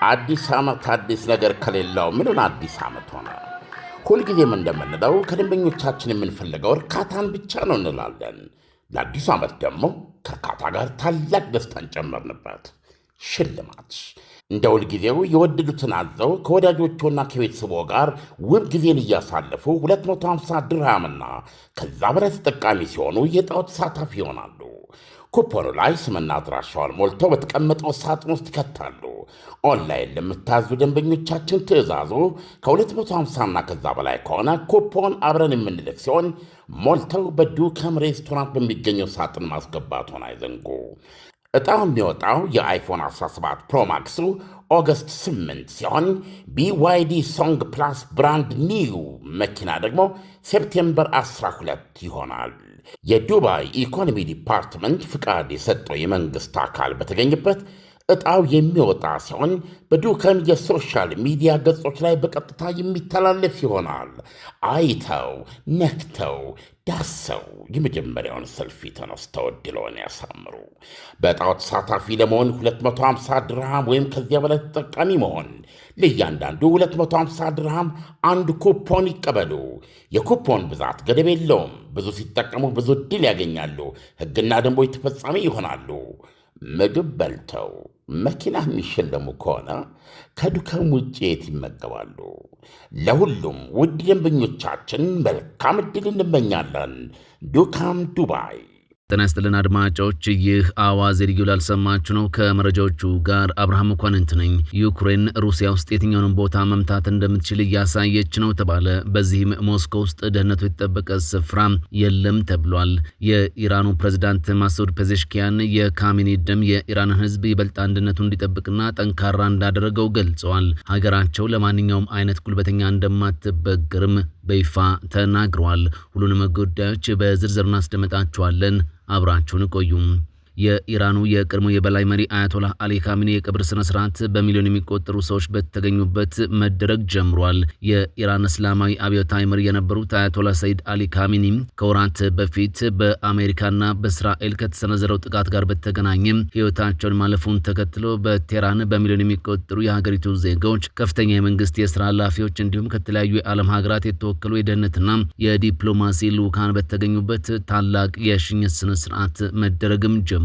አዲስ ዓመት አዲስ ነገር ከሌለው ምኑን አዲስ ዓመት ሆነ? ሁልጊዜም እንደምንለው ከደንበኞቻችን የምንፈልገው እርካታን ብቻ ነው እንላለን። ለአዲሱ ዓመት ደግሞ ከእርካታ ጋር ታላቅ ደስታን ጨመርንበት። ሽልማት እንደ ሁልጊዜው የወደዱትን አዘው ከወዳጆቹና ከቤተሰቦ ጋር ውብ ጊዜን እያሳለፉ 250 ድርሃምና ከዛ በላይ ተጠቃሚ ሲሆኑ የዕጣው ተሳታፊ ይሆናሉ። ኩፖኑ ላይ ስምና አድራሻውን ሞልተው በተቀመጠው ሳጥን ውስጥ ይከታሉ። ኦንላይን ለምታዙ ደንበኞቻችን ትዕዛዙ ከ250ና ከዛ በላይ ከሆነ ኩፖን አብረን የምንልክ ሲሆን ሞልተው በዱከም ሬስቶራንት በሚገኘው ሳጥን ማስገባቱን አይዘንጉ። ዕጣው የሚወጣው የአይፎን 17 ፕሮማክሱ ኦገስት 8 ሲሆን BYD ሶንግ ፕላስ ብራንድ ኒው መኪና ደግሞ ሴፕቴምበር 12 ይሆናል። የዱባይ ኢኮኖሚ ዲፓርትመንት ፍቃድ የሰጠው የመንግሥት አካል በተገኘበት ዕጣው የሚወጣ ሲሆን በዱከም የሶሻል ሚዲያ ገጾች ላይ በቀጥታ የሚተላለፍ ይሆናል። አይተው ነክተው ዳሰው የመጀመሪያውን ሰልፊ ተነስተው ዕድልዎን ያሳምሩ። በዕጣው ተሳታፊ ለመሆን 250 ድርሃም ወይም ከዚያ በላይ ተጠቃሚ መሆን፣ ለእያንዳንዱ 250 ድርሃም አንድ ኩፖን ይቀበሉ። የኩፖን ብዛት ገደብ የለውም። ብዙ ሲጠቀሙ ብዙ ዕድል ያገኛሉ። ሕግና ደንቦች ተፈጻሚ ይሆናሉ። ምግብ በልተው መኪና የሚሸለሙ ከሆነ ከዱከም ውጭ የት ይመገባሉ? ለሁሉም ውድ ደንበኞቻችን መልካም ዕድል እንመኛለን። ዱካም ዱባይ። ጤና ይስጥልን አድማጮች፣ ይህ አዋዜ ልዩ ላልሰማችሁ ነው። ከመረጃዎቹ ጋር አብርሃም መኳንንት ነኝ። ዩክሬን ሩሲያ ውስጥ የትኛውንም ቦታ መምታት እንደምትችል እያሳየች ነው ተባለ። በዚህም ሞስኮ ውስጥ ደህንነቱ የተጠበቀ ስፍራ የለም ተብሏል። የኢራኑ ፕሬዝዳንት ማሱድ ፔዜሽኪያን የካሜኒ ደም የኢራንን ሕዝብ ይበልጥ አንድነቱ እንዲጠብቅና ጠንካራ እንዳደረገው ገልጸዋል። ሀገራቸው ለማንኛውም አይነት ጉልበተኛ እንደማትበገርም በይፋ ተናግረዋል። ሁሉንም ጉዳዮች በዝርዝር እናስደምጣችኋለን። አብራችሁን ቆዩም። የኢራኑ የቀድሞ የበላይ መሪ አያቶላህ አሊ ካሚኒ የቀብር ስነ ስርዓት በሚሊዮን የሚቆጠሩ ሰዎች በተገኙበት መደረግ ጀምሯል። የኢራን እስላማዊ አብዮታዊ መሪ የነበሩት አያቶላህ ሰይድ አሊ ካሚኒ ከወራት በፊት በአሜሪካና በእስራኤል ከተሰነዘረው ጥቃት ጋር በተገናኘ ህይወታቸውን ማለፉን ተከትሎ በቴህራን በሚሊዮን የሚቆጠሩ የሀገሪቱ ዜጋዎች፣ ከፍተኛ የመንግስት የስራ ኃላፊዎች እንዲሁም ከተለያዩ የዓለም ሀገራት የተወከሉ የደህንነትና የዲፕሎማሲ ልዑካን በተገኙበት ታላቅ የሽኝት ስነ ስርዓት መደረግም ጀምሯል።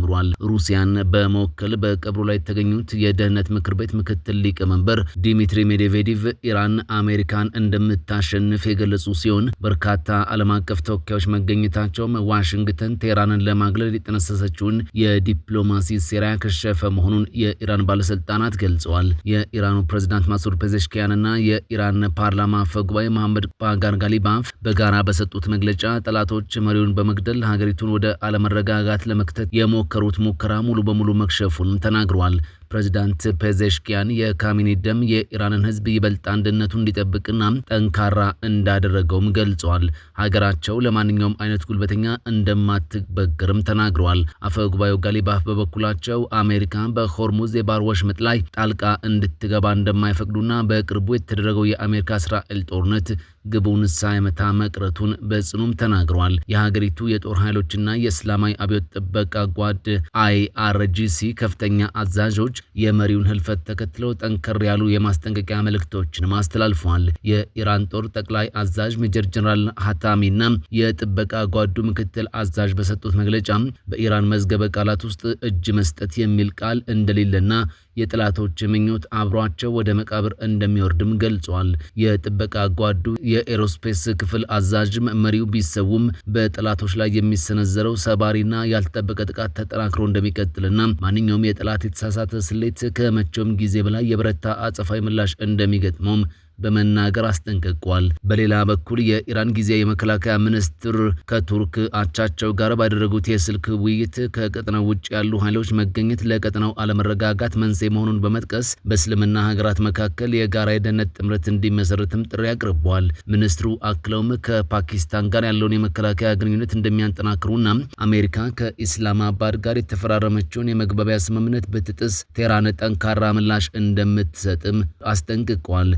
ሩሲያን በመወከል በቀብሩ ላይ የተገኙት የደህንነት ምክር ቤት ምክትል ሊቀመንበር ዲሚትሪ ሜድቬዴቭ ኢራን አሜሪካን እንደምታሸንፍ የገለጹ ሲሆን በርካታ ዓለም አቀፍ ተወካዮች መገኘታቸውም ዋሽንግተን ቴህራንን ለማግለል የጠነሰሰችውን የዲፕሎማሲ ሴራ ያከሸፈ መሆኑን የኢራን ባለስልጣናት ገልጸዋል። የኢራኑ ፕሬዝዳንት ማሱድ ፔዜሽኪያንና የኢራን ፓርላማ አፈ ጉባኤ መሐመድ ባጋር ጋሊባፍ በጋራ በሰጡት መግለጫ ጠላቶች መሪውን በመግደል ሀገሪቱን ወደ አለመረጋጋት ለመክተት የሞከሩት ሙከራ ሙሉ በሙሉ መክሸፉን ተናግረዋል። ፕሬዝዳንት ፔዜሽኪያን የካሜኒ ደም የኢራንን ሕዝብ ይበልጥ አንድነቱ እንዲጠብቅና ጠንካራ እንዳደረገውም ገልጸዋል። ሀገራቸው ለማንኛውም አይነት ጉልበተኛ እንደማትበገርም ተናግረዋል። አፈ ጉባኤው ጋሊባፍ በበኩላቸው አሜሪካ በሆርሙዝ የባህር ወሽመጥ ላይ ጣልቃ እንድትገባ እንደማይፈቅዱና በቅርቡ የተደረገው የአሜሪካ እስራኤል ጦርነት ግቡን ሳይመታ መቅረቱን በጽኑም ተናግረዋል። የሀገሪቱ የጦር ኃይሎችና የእስላማዊ አብዮት ጥበቃ ጓድ IRGC ከፍተኛ አዛዦች የመሪውን ህልፈት ተከትለው ጠንከር ያሉ የማስጠንቀቂያ መልእክቶችን አስተላልፈዋል። የኢራን ጦር ጠቅላይ አዛዥ ሜጀር ጀነራል ሀታሚና የጥበቃ ጓዱ ምክትል አዛዥ በሰጡት መግለጫ በኢራን መዝገበ ቃላት ውስጥ እጅ መስጠት የሚል ቃል እንደሌለና የጥላቶች ምኞት አብሯቸው ወደ መቃብር እንደሚወርድም ገልጿል። የጥበቃ ጓዱ የኤሮስፔስ ክፍል አዛዥም መሪው ቢሰውም በጥላቶች ላይ የሚሰነዘረው ሰባሪና ያልተጠበቀ ጥቃት ተጠናክሮ እንደሚቀጥልና ማንኛውም የጥላት የተሳሳተ ስሌት ከመቼውም ጊዜ በላይ የበረታ አጸፋዊ ምላሽ እንደሚገጥመውም በመናገር አስጠንቅቋል። በሌላ በኩል የኢራን ጊዜያዊ የመከላከያ ሚኒስትር ከቱርክ አቻቸው ጋር ባደረጉት የስልክ ውይይት ከቀጠናው ውጭ ያሉ ኃይሎች መገኘት ለቀጠናው አለመረጋጋት መንስኤ መሆኑን በመጥቀስ በእስልምና ሀገራት መካከል የጋራ የደህንነት ጥምረት እንዲመሰረትም ጥሪ አቅርበዋል። ሚኒስትሩ አክለውም ከፓኪስታን ጋር ያለውን የመከላከያ ግንኙነት እንደሚያጠናክሩና አሜሪካ ከኢስላማባድ ጋር የተፈራረመችውን የመግባቢያ ስምምነት ብትጥስ ቴህራን ጠንካራ ምላሽ እንደምትሰጥም አስጠንቅቀዋል።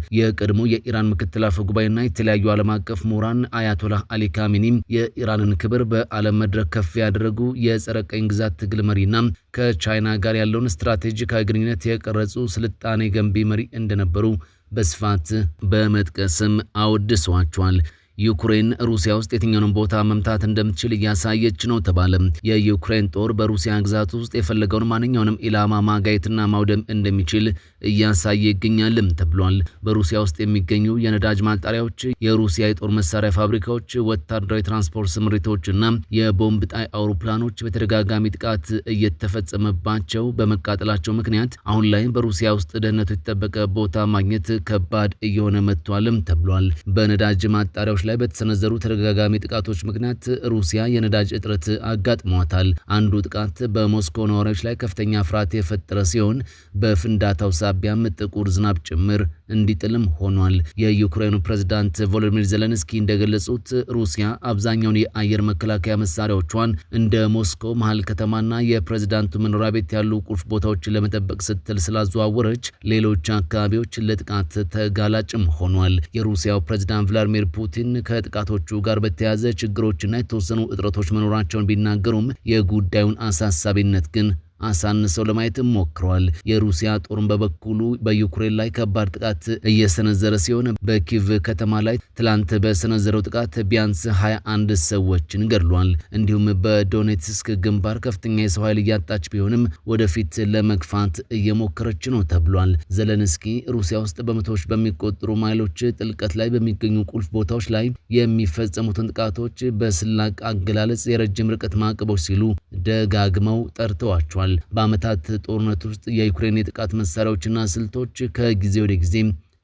የቀድሞ የኢራን ምክትል አፈ ጉባኤና የተለያዩ ዓለም አቀፍ ምሁራን አያቶላህ አሊ ካሚኒ የኢራንን ክብር በዓለም መድረክ ከፍ ያደረጉ የጸረ ቀኝ ግዛት ትግል መሪና ከቻይና ጋር ያለውን ስትራቴጂካዊ ግንኙነት የቀረጹ ስልጣኔ ገንቢ መሪ እንደነበሩ በስፋት በመጥቀስም አወድሰዋቸዋል። ዩክሬን ሩሲያ ውስጥ የትኛውንም ቦታ መምታት እንደምትችል እያሳየች ነው ተባለ። የዩክሬን ጦር በሩሲያ ግዛት ውስጥ የፈለገውን ማንኛውንም ኢላማ ማጋየትና ማውደም እንደሚችል እያሳየ ይገኛልም ተብሏል። በሩሲያ ውስጥ የሚገኙ የነዳጅ ማጣሪያዎች፣ የሩሲያ የጦር መሳሪያ ፋብሪካዎች፣ ወታደራዊ ትራንስፖርት ስምሪቶችና የቦምብ ጣይ አውሮፕላኖች በተደጋጋሚ ጥቃት እየተፈጸመባቸው በመቃጠላቸው ምክንያት አሁን ላይ በሩሲያ ውስጥ ደህንነቱ የተጠበቀ ቦታ ማግኘት ከባድ እየሆነ መጥቷልም ተብሏል። በነዳጅ ማጣሪያዎች ላይ በተሰነዘሩ ተደጋጋሚ ጥቃቶች ምክንያት ሩሲያ የነዳጅ እጥረት አጋጥሟታል። አንዱ ጥቃት በሞስኮ ነዋሪዎች ላይ ከፍተኛ ፍርሃት የፈጠረ ሲሆን በፍንዳታው ሳቢያም ጥቁር ዝናብ ጭምር እንዲጥልም ሆኗል። የዩክሬኑ ፕሬዝዳንት ቮሎዲሚር ዜሌንስኪ እንደገለጹት ሩሲያ አብዛኛውን የአየር መከላከያ መሳሪያዎቿን እንደ ሞስኮ መሃል ከተማና የፕሬዝዳንቱ መኖሪያ ቤት ያሉ ቁልፍ ቦታዎችን ለመጠበቅ ስትል ስላዘዋወረች ሌሎች አካባቢዎች ለጥቃት ተጋላጭም ሆኗል። የሩሲያው ፕሬዝዳንት ቭላዲሚር ፑቲን ከጥቃቶቹ ጋር በተያያዘ ችግሮችና የተወሰኑ እጥረቶች መኖራቸውን ቢናገሩም የጉዳዩን አሳሳቢነት ግን አሳንሰው ለማየት ሞክረዋል። የሩሲያ ጦርን በበኩሉ በዩክሬን ላይ ከባድ ጥቃት እየሰነዘረ ሲሆን በኪቭ ከተማ ላይ ትላንት በሰነዘረው ጥቃት ቢያንስ 21 ሰዎችን ገድሏል። እንዲሁም በዶኔትስክ ግንባር ከፍተኛ የሰው ኃይል እያጣች ቢሆንም ወደፊት ለመግፋት እየሞከረች ነው ተብሏል። ዜሌንስኪ ሩሲያ ውስጥ በመቶዎች በሚቆጠሩ ማይሎች ጥልቀት ላይ በሚገኙ ቁልፍ ቦታዎች ላይ የሚፈጸሙትን ጥቃቶች በስላቅ አገላለጽ የረጅም ርቀት ማዕቀቦች ሲሉ ደጋግመው ጠርተዋቸዋል። በዓመታት ጦርነት ውስጥ የዩክሬን የጥቃት መሳሪያዎችና ስልቶች ከጊዜ ወደ ጊዜ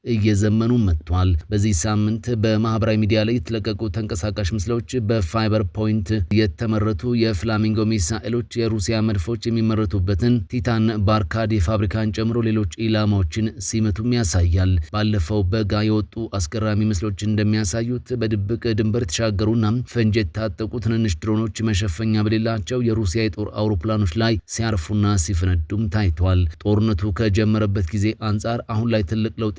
እየዘመኑ መጥቷል። በዚህ ሳምንት በማህበራዊ ሚዲያ ላይ የተለቀቁ ተንቀሳቃሽ ምስሎች በፋይበር ፖይንት የተመረቱ የፍላሚንጎ ሚሳኤሎች የሩሲያ መድፎች የሚመረቱበትን ቲታን ባርካዲ ፋብሪካን ጨምሮ ሌሎች ኢላማዎችን ሲመቱም ያሳያል። ባለፈው በጋ የወጡ አስገራሚ ምስሎች እንደሚያሳዩት በድብቅ ድንበር የተሻገሩና ፈንጂ የታጠቁ ትንንሽ ድሮኖች መሸፈኛ በሌላቸው የሩሲያ የጦር አውሮፕላኖች ላይ ሲያርፉና ሲፈነዱም ታይቷል። ጦርነቱ ከጀመረበት ጊዜ አንጻር አሁን ላይ ትልቅ ለውጥ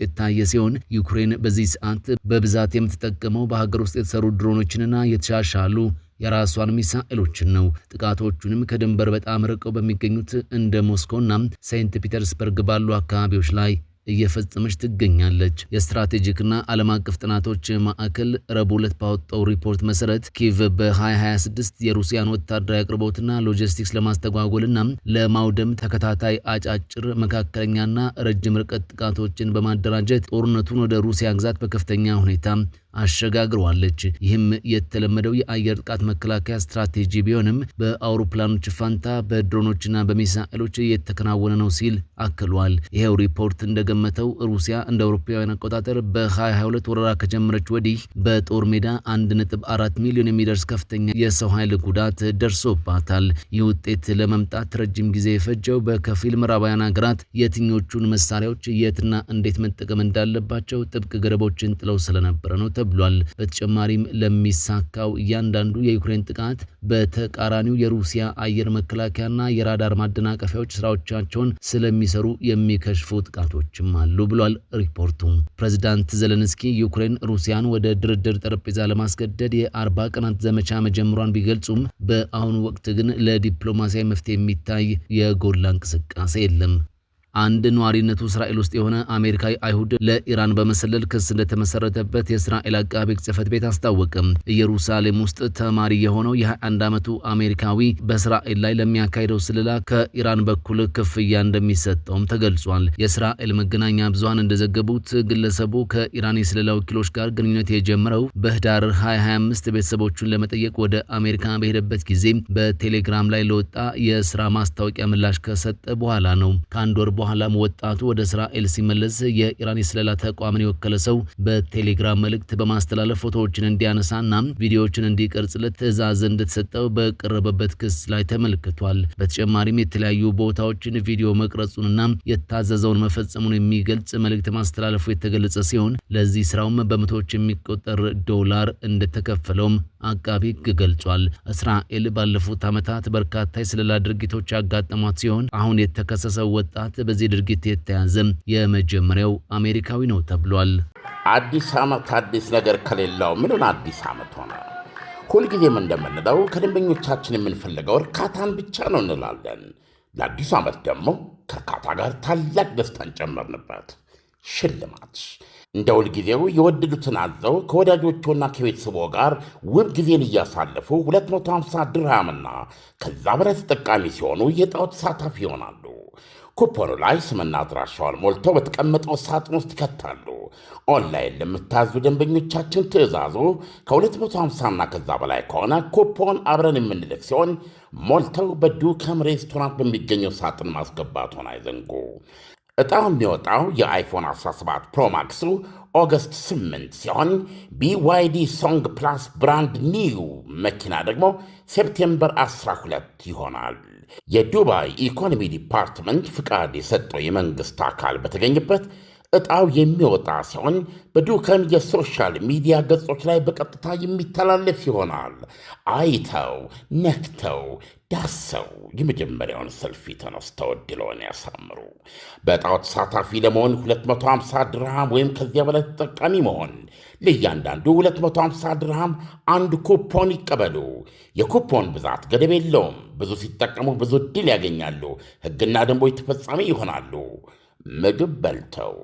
ሲሆን ዩክሬን በዚህ ሰዓት በብዛት የምትጠቀመው በሀገር ውስጥ የተሰሩ ድሮኖችንና የተሻሻሉ የራሷን ሚሳኤሎችን ነው። ጥቃቶቹንም ከድንበር በጣም ርቀው በሚገኙት እንደ ሞስኮና ሴንት ፒተርስበርግ ባሉ አካባቢዎች ላይ እየፈጸመች ትገኛለች። የስትራቴጂክና ዓለም አቀፍ ጥናቶች ማዕከል ረቡዕ ዕለት ባወጣው ሪፖርት መሰረት ኪቭ በ2026 የሩሲያን ወታደራዊ አቅርቦትና ሎጂስቲክስ ለማስተጓጎልና ለማውደም ተከታታይ አጫጭር፣ መካከለኛና ረጅም ርቀት ጥቃቶችን በማደራጀት ጦርነቱን ወደ ሩሲያ ግዛት በከፍተኛ ሁኔታ አሸጋግረዋለች። ይህም የተለመደው የአየር ጥቃት መከላከያ ስትራቴጂ ቢሆንም በአውሮፕላኖች ፋንታ በድሮኖችና በሚሳኤሎች እየተከናወነ ነው ሲል አክሏል። ይሄው ሪፖርት እንደገመተው ሩሲያ እንደ አውሮፓውያን አቆጣጠር በ2022 ወረራ ከጀመረች ወዲህ በጦር ሜዳ 1.4 ሚሊዮን የሚደርስ ከፍተኛ የሰው ኃይል ጉዳት ደርሶባታል። ይህ ውጤት ለመምጣት ረጅም ጊዜ የፈጀው በከፊል ምዕራባውያን ሀገራት የትኞቹን መሳሪያዎች የትና እንዴት መጠቀም እንዳለባቸው ጥብቅ ገደቦችን ጥለው ስለነበረ ነው ተብሏል። በተጨማሪም ለሚሳካው እያንዳንዱ የዩክሬን ጥቃት በተቃራኒው የሩሲያ አየር መከላከያና የራዳር ማደናቀፊያዎች ስራዎቻቸውን ስለሚሰሩ የሚከሽፉ ጥቃቶችም አሉ ብሏል ሪፖርቱ። ፕሬዝዳንት ዜሌንስኪ ዩክሬን ሩሲያን ወደ ድርድር ጠረጴዛ ለማስገደድ የ40 ቀናት ዘመቻ መጀመሯን ቢገልጹም በአሁኑ ወቅት ግን ለዲፕሎማሲያዊ መፍትሄ የሚታይ የጎላ እንቅስቃሴ የለም። አንድ ነዋሪነቱ እስራኤል ውስጥ የሆነ አሜሪካዊ አይሁድ ለኢራን በመሰለል ክስ እንደተመሰረተበት የእስራኤል አቃቤ ሕግ ጽሕፈት ቤት አስታወቀም። ኢየሩሳሌም ውስጥ ተማሪ የሆነው የ21 ዓመቱ አሜሪካዊ በእስራኤል ላይ ለሚያካሂደው ስለላ ከኢራን በኩል ክፍያ እንደሚሰጠውም ተገልጿል። የእስራኤል መገናኛ ብዙሃን እንደዘገቡት ግለሰቡ ከኢራን የስለላ ወኪሎች ጋር ግንኙነት የጀመረው በህዳር 2025 ቤተሰቦቹን ለመጠየቅ ወደ አሜሪካ በሄደበት ጊዜ በቴሌግራም ላይ ለወጣ የስራ ማስታወቂያ ምላሽ ከሰጠ በኋላ ነው። ከአንድ ወር በኋላም ወጣቱ ወደ እስራኤል ሲመለስ የኢራን የስለላ ተቋምን የወከለ ሰው በቴሌግራም መልእክት በማስተላለፍ ፎቶዎችን እንዲያነሳና ቪዲዮዎችን እንዲቀርጽለት ትዕዛዝ እንደተሰጠው በቀረበበት ክስ ላይ ተመልክቷል። በተጨማሪም የተለያዩ ቦታዎችን ቪዲዮ መቅረጹንና የታዘዘውን መፈጸሙን የሚገልጽ መልእክት ማስተላለፉ የተገለጸ ሲሆን ለዚህ ስራውም በመቶዎች የሚቆጠር ዶላር እንደተከፈለውም አቃቢ ሕግ ገልጿል። እስራኤል ባለፉት ዓመታት በርካታ የስለላ ድርጊቶች ያጋጠሟት ሲሆን አሁን የተከሰሰው ወጣት በዚህ ድርጊት የተያዘ የመጀመሪያው አሜሪካዊ ነው ተብሏል። አዲስ ዓመት አዲስ ነገር ከሌለው ምኑን አዲስ ዓመት ሆነ? ሁልጊዜም እንደምንለው ከደንበኞቻችን የምንፈልገው እርካታን ብቻ ነው እንላለን። ለአዲሱ ዓመት ደግሞ ከእርካታ ጋር ታላቅ ደስታን ጨመርንበት። ሽልማት እንደ ሁልጊዜው የወደዱትን አዘው ከወዳጆቹና ከቤተሰቦ ጋር ውብ ጊዜን እያሳለፉ 250 ድርሃምና ከዛ በላይ ተጠቃሚ ሲሆኑ የዕጣው ተሳታፊ ይሆናሉ። ኩፖኑ ላይ ስምና አድራሻውን ሞልተው በተቀመጠው ሳጥን ውስጥ ይከታሉ። ኦንላይን ለምታዙ ደንበኞቻችን ትዕዛዙ ከ250ና ከዛ በላይ ከሆነ ኩፖን አብረን የምንልክ ሲሆን ሞልተው በዱከም ሬስቶራንት በሚገኘው ሳጥን ማስገባቱን አይዘንጉ። ዕጣው የሚወጣው የአይፎን 17 ፕሮማክሱ ኦገስት 8 ሲሆን BYD ሶንግ ፕላስ ብራንድ ኒው መኪና ደግሞ ሴፕቴምበር 12 ይሆናል። የዱባይ ኢኮኖሚ ዲፓርትመንት ፍቃድ የሰጠው የመንግሥት አካል በተገኘበት ዕጣው የሚወጣ ሲሆን በዱከም የሶሻል ሚዲያ ገጾች ላይ በቀጥታ የሚተላለፍ ይሆናል። አይተው ነክተው ዳሰው የመጀመሪያውን ሰልፊ ተነስተው ዕድልዎን ያሳምሩ። በዕጣው ተሳታፊ ለመሆን 250 ድርሃም ወይም ከዚያ በላይ ተጠቃሚ መሆን፣ ለእያንዳንዱ 250 ድርሃም አንድ ኩፖን ይቀበሉ። የኩፖን ብዛት ገደብ የለውም። ብዙ ሲጠቀሙ ብዙ ዕድል ያገኛሉ። ሕግና ደንቦች ተፈጻሚ ይሆናሉ። ምግብ በልተው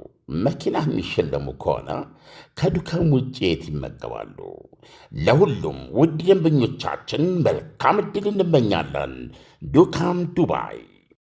መኪና የሚሸለሙ ከሆነ ከዱከም ውጭ የት ይመገባሉ? ለሁሉም ውድ ደንበኞቻችን መልካም ዕድል እንመኛለን። ዱካም ዱባይ